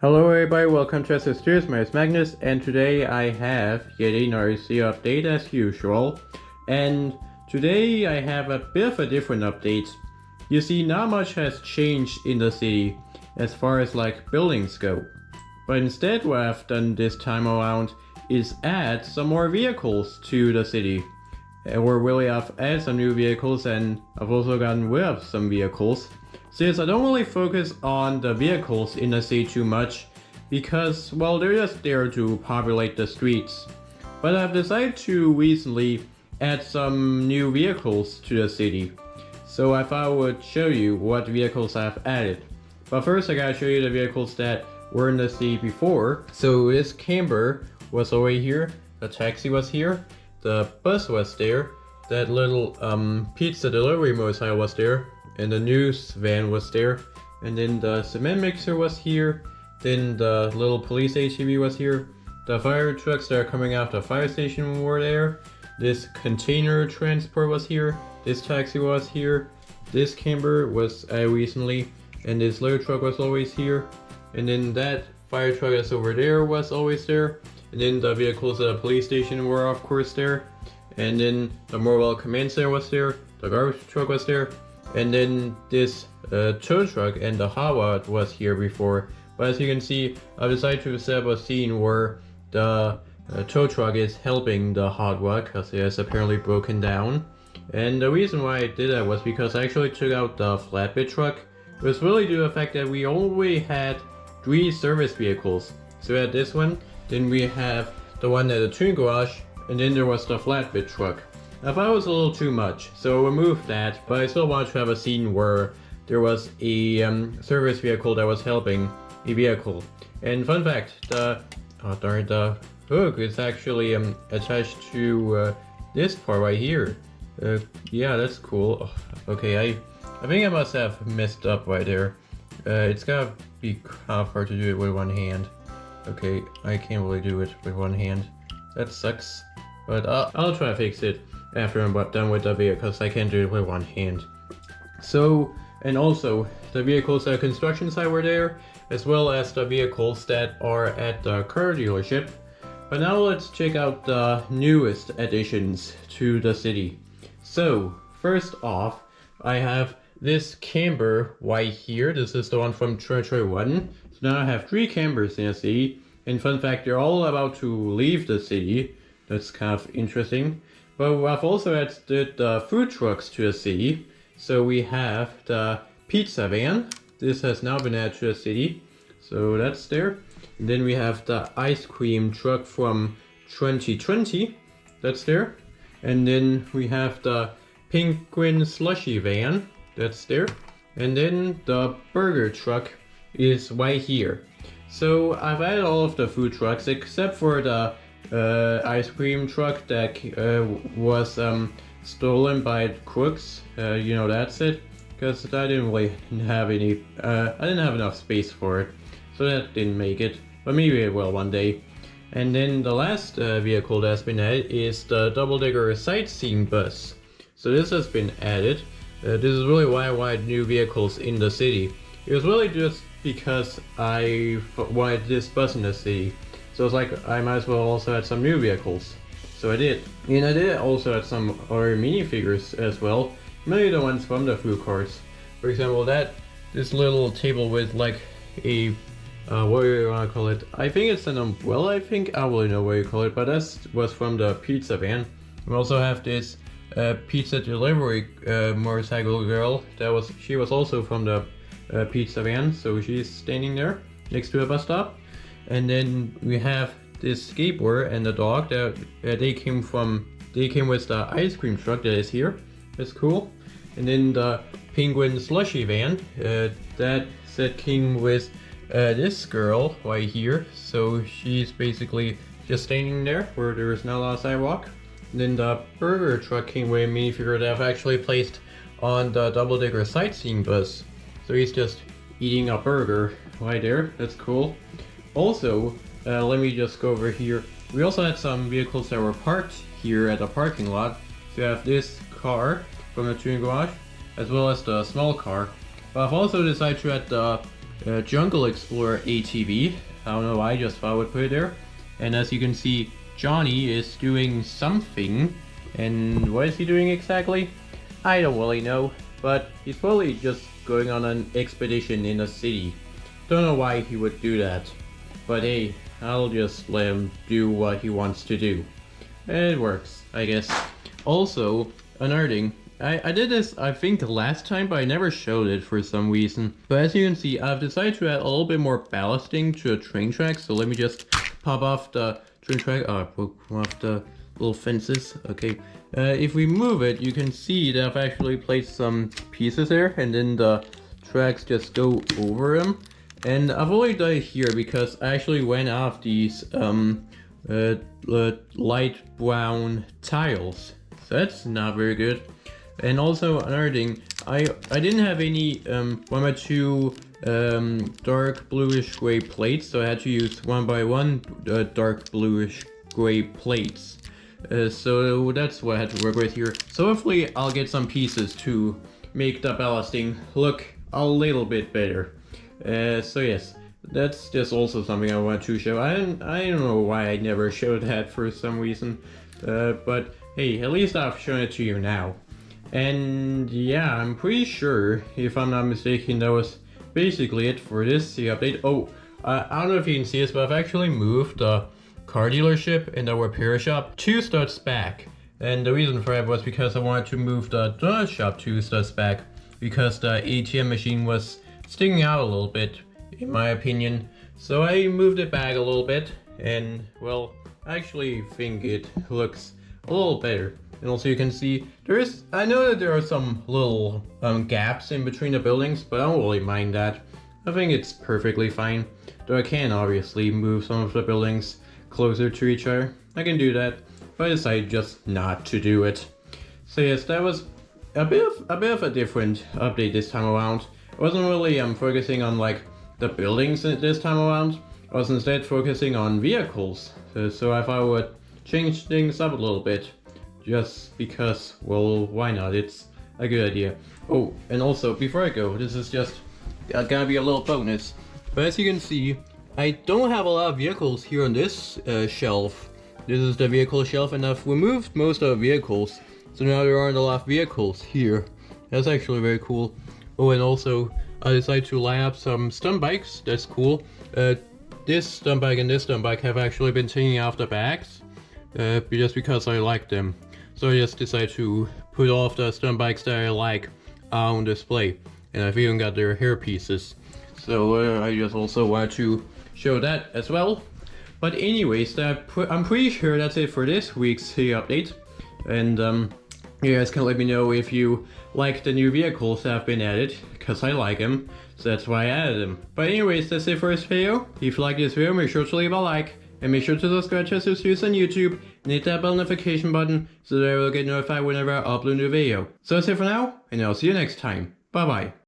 Hello everybody, welcome to Assisters. My name is Magnus, and today I have yet another city update as usual. And today I have a bit of a different update. You see, not much has changed in the city as far as like buildings go. But instead what I've done this time around is add some more vehicles to the city. Or really I've added some new vehicles, and I've also gotten rid of some vehicles. Since I don't really focus on the vehicles in the city too much, because, well, they're just there to populate the streets. But I've decided to recently add some new vehicles to the city. So I thought I would show you what vehicles I've added. But first I gotta show you the vehicles that were in the city before. So this camper was over here, the taxi was here, the bus was there, that little pizza delivery motorcycle was there, and the news van was there, and then the cement mixer was here, then the little police ATV was here, the fire trucks that are coming out of the fire station were there, this container transport was here, this taxi was here, this camper was recently, and this little truck was always here, and then that fire truck that's over there was always there, and then the vehicles at the police station were of course there, and then the mobile command center was there, the garbage truck was there, and then this tow truck and the hot rod was here before. But as you can see, I decided to set up a scene where the tow truck is helping the hot rod because it has apparently broken down. And the reason why I did that was because I actually took out the flatbed truck. It was really due to the fact that we only had 3 service vehicles. So we had this one, then we have the one at the tuning garage, and then there was the flatbed truck. I thought it was a little too much, so I removed that, but I still wanted to have a scene where there was a service vehicle that was helping a vehicle. And fun fact, the hook is actually attached to this part right here. Yeah, that's cool. Okay, I think I must have messed up right there. It's gotta be kind of hard to do it with one hand. Okay, I can't really do it with one hand. That sucks. But I'll try to fix it after I'm done with the vehicle, because I can't do it with one hand. So, and also, the vehicles at the construction site were there, as well as the vehicles that are at the car dealership. But now let's check out the newest additions to the city. So, first off, I have this camper right here. This is the one from Territory 1. So now I have 3 campers in the city. And fun fact, they're all about to leave the city. That's kind of interesting. But I've also added the food trucks to the city. So we have the pizza van. This has now been added to the city. So that's there. And then we have the ice cream truck from 2020. That's there. And then we have the penguin slushy van. That's there. And then the burger truck is right here. So I've added all of the food trucks except for the ice cream truck that was stolen by crooks. You know, that's it, because I didn't really have any I didn't have enough space for it, so that didn't make it, but maybe it will one day. And then the last vehicle that's been added is the double-decker sightseeing bus. So this has been added. This is really why I wanted new vehicles in the city. It was really just because I wanted this bus in the city. So it's like I might as well also add some new vehicles. So I did. And I did also add some other minifigures as well. Maybe the ones from the food carts. For example, this little table with like a what do you want to call it? I think it's an umbrella, I think. I don't really know what you call it, but that was from the pizza van. We also have this pizza delivery motorcycle girl. She was also from the pizza van, so she's standing there next to a bus stop. And then we have this skateboard and the dog that they came with the ice cream truck that is here. That's cool. And then the penguin slushy van that came with this girl right here. So she's basically just standing there where there is not a lot of sidewalk. And then the burger truck came with a minifigure that I've actually placed on the double-decker sightseeing bus. So he's just eating a burger right there. That's cool. Also, let me just go over here. We also had some vehicles that were parked here at the parking lot. So you have this car from the tuning garage, as well as the small car. But I've also decided to add the Jungle Explorer ATV. I don't know why, I just thought I would put it there. And as you can see, Johnny is doing something. And what is he doing exactly? I don't really know, but he's probably just going on an expedition in a city. Don't know why he would do that, but hey, I'll just let him do what he wants to do. It works, I guess. Also, another thing, I did this I think last time, but I never showed it for some reason. But as you can see, I've decided to add a little bit more ballasting to a train track, so let me just pop off the train track, pop off the little fences. Okay, if we move it, you can see that I've actually placed some pieces there, and then the tracks just go over them. And I've only done it here because I actually went off these light brown tiles, so that's not very good. And also another thing, I didn't have any one by two dark bluish gray plates, so I had to use one by one dark bluish gray plates. So that's what I had to work with here. So hopefully I'll get some pieces to make the ballasting look a little bit better. So yes, that's just also something I want to show. I don't know why I never showed that for some reason, but hey, at least I've shown it to you now. And yeah, I'm pretty sure, if I'm not mistaken, that was basically it for this update. Oh, I don't know if you can see this, but I've actually moved the car dealership and the repair shop 2 studs back. And the reason for that was because I wanted to move the donut shop 2 studs back, because the ATM machine was sticking out a little bit, in my opinion. So I moved it back a little bit, and well, I actually think it looks a little better. And also you can see I know that there are some little gaps in between the buildings, but I don't really mind that. I think it's perfectly fine. Though I can obviously move some of the buildings closer to each other. I can do that, but I decided just not to do it. So yes, that was a bit of a different update this time around. I wasn't really focusing on like the buildings this time around. I was instead focusing on vehicles. So I thought I would change things up a little bit. Just because, well, why not? It's a good idea. Oh, and also, before I go, this is just gonna be a little bonus. But as you can see, I don't have a lot of vehicles here on this shelf. This is the vehicle shelf, and I've removed most of the vehicles. So now there aren't a lot of vehicles here. That's actually very cool. Oh, and also, I decided to line up some stunt bikes. That's cool. This stunt bike and this stunt bike have actually been taking off the backs. Just because I like them. So I just decided to put all of the stunt bikes that I like on display. And I've even got their hair pieces. So I just also wanted to show that as well. But anyways, I'm pretty sure that's it for this week's city update. And you guys can let me know if you like the new vehicles that have been added, because I like them. So that's why I added them. But anyways, that's it for this video. If you like this video, make sure to leave a like. And make sure to subscribe to us on YouTube and hit that bell notification button so that I will get notified whenever I upload a new video. So that's it for now, and I'll see you next time. Bye bye.